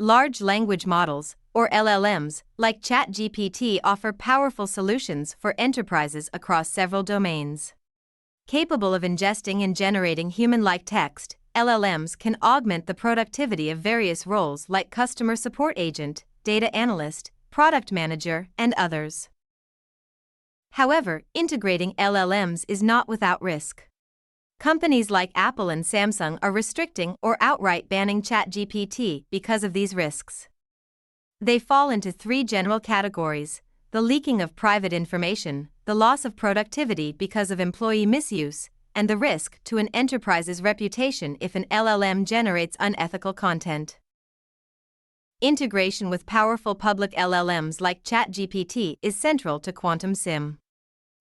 Large language models, or LLMs, like ChatGPT offer powerful solutions for enterprises across several domains. Capable of ingesting and generating human-like text, LLMs can augment the productivity of various roles like customer support agent, data analyst, product manager, and others. However, integrating LLMs is not without risk. Companies like Apple and Samsung are restricting or outright banning ChatGPT because of these risks. They fall into three general categories: the leaking of private information, the loss of productivity because of employee misuse, and the risk to an enterprise's reputation if an LLM generates unethical content. Integration with powerful public LLMs like ChatGPT is central to Quantum SIM.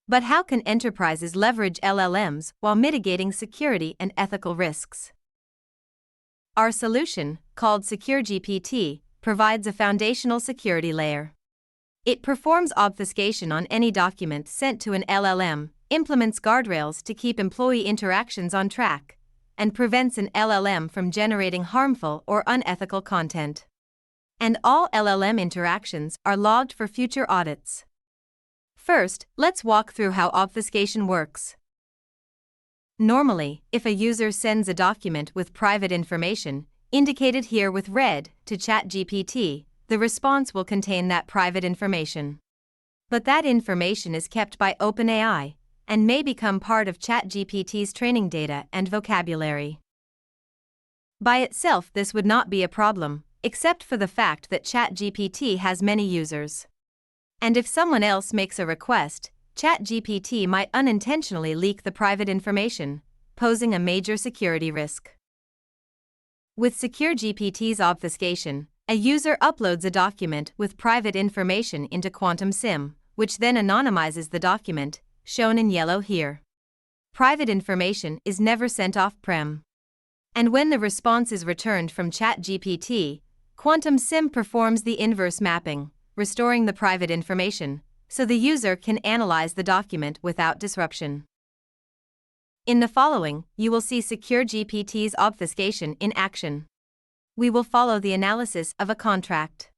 But how can enterprises leverage LLMs while mitigating security and ethical risks? Our solution, called SecureGPT, provides a foundational security layer. It performs obfuscation on any document sent to an LLM, implements guardrails to keep employee interactions on track, and prevents an LLM from generating harmful or unethical content. And all LLM interactions are logged for future audits. First, let's walk through how obfuscation works. Normally, if a user sends a document with private information, indicated here with red, to ChatGPT, the response will contain that private information. But that information is kept by OpenAI and may become part of ChatGPT's training data and vocabulary. By itself, this would not be a problem, except for the fact that ChatGPT has many users. And if someone else makes a request, ChatGPT might unintentionally leak the private information, posing a major security risk. With SecureGPT's obfuscation, a user uploads a document with private information into Quantum SIM, which then anonymizes the document, shown in yellow here. Private information is never sent off-prem. And when the response is returned from ChatGPT, Quantum SIM performs the inverse mapping, restoring the private information, so the user can analyze the document without disruption. In the following, you will see SecureGPT's obfuscation in action. We will follow the analysis of a contract.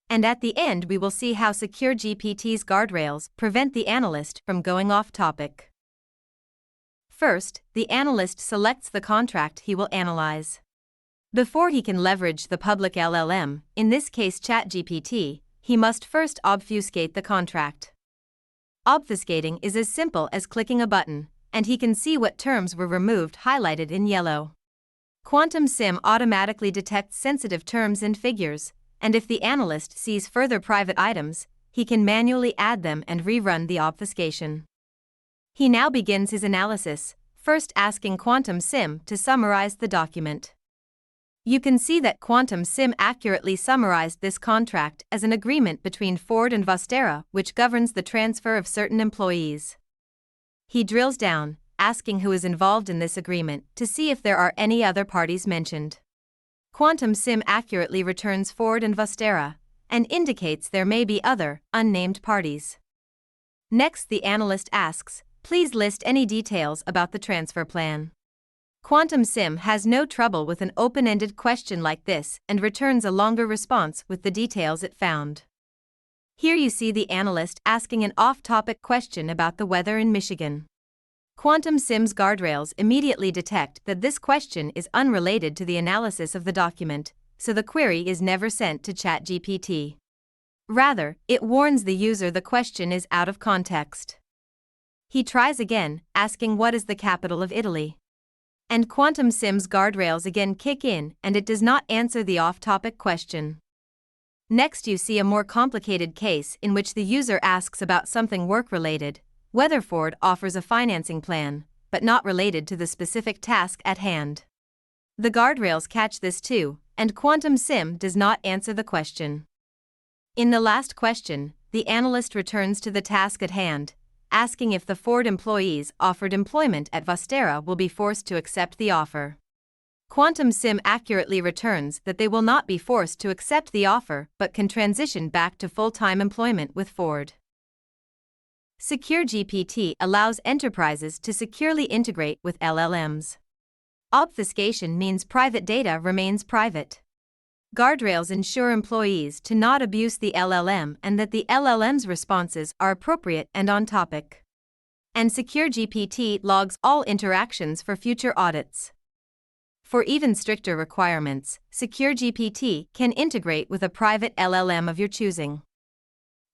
And at the end, we will see how SecureGPT's guardrails prevent the analyst from going off topic. First, the analyst selects the contract he will analyze. Before he can leverage the public LLM, in this case ChatGPT, he must first obfuscate the contract. Obfuscating is as simple as clicking a button, and he can see what terms were removed highlighted in yellow. Quantum SIM automatically detects sensitive terms and figures, and if the analyst sees further private items, he can manually add them and rerun the obfuscation. He now begins his analysis, first asking Quantum SIM to summarize the document. You can see that Quantum SIM accurately summarized this contract as an agreement between Ford and Vostera which governs the transfer of certain employees. He drills down, asking who is involved in this agreement to see if there are any other parties mentioned. Quantum SIM accurately returns Ford and Vostera, and indicates there may be other, unnamed parties. Next, the analyst asks, please list any details about the transfer plan. Quantum SIM has no trouble with an open-ended question like this and returns a longer response with the details it found. Here you see the analyst asking an off-topic question about the weather in Michigan. Quantum SIM's guardrails immediately detect that this question is unrelated to the analysis of the document, so the query is never sent to ChatGPT. Rather, it warns the user the question is out of context. He tries again, asking what is the capital of Italy. And Quantum SIM's guardrails again kick in and it does not answer the off-topic question. Next you see a more complicated case in which the user asks about something work-related, whether Ford offers a financing plan, but not related to the specific task at hand. The guardrails catch this too, and Quantum SIM does not answer the question. In the last question, the analyst returns to the task at hand, asking if the Ford employees offered employment at Vostera will be forced to accept the offer. Quantum SIM accurately returns that they will not be forced to accept the offer but can transition back to full-time employment with Ford. SecureGPT allows enterprises to securely integrate with LLMs. Obfuscation means private data remains private. Guardrails ensure employees to not abuse the LLM and that the LLM's responses are appropriate and on topic. And SecureGPT logs all interactions for future audits. For even stricter requirements, SecureGPT can integrate with a private LLM of your choosing.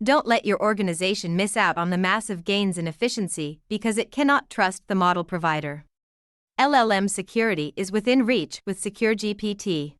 Don't let your organization miss out on the massive gains in efficiency because it cannot trust the model provider. LLM security is within reach with SecureGPT.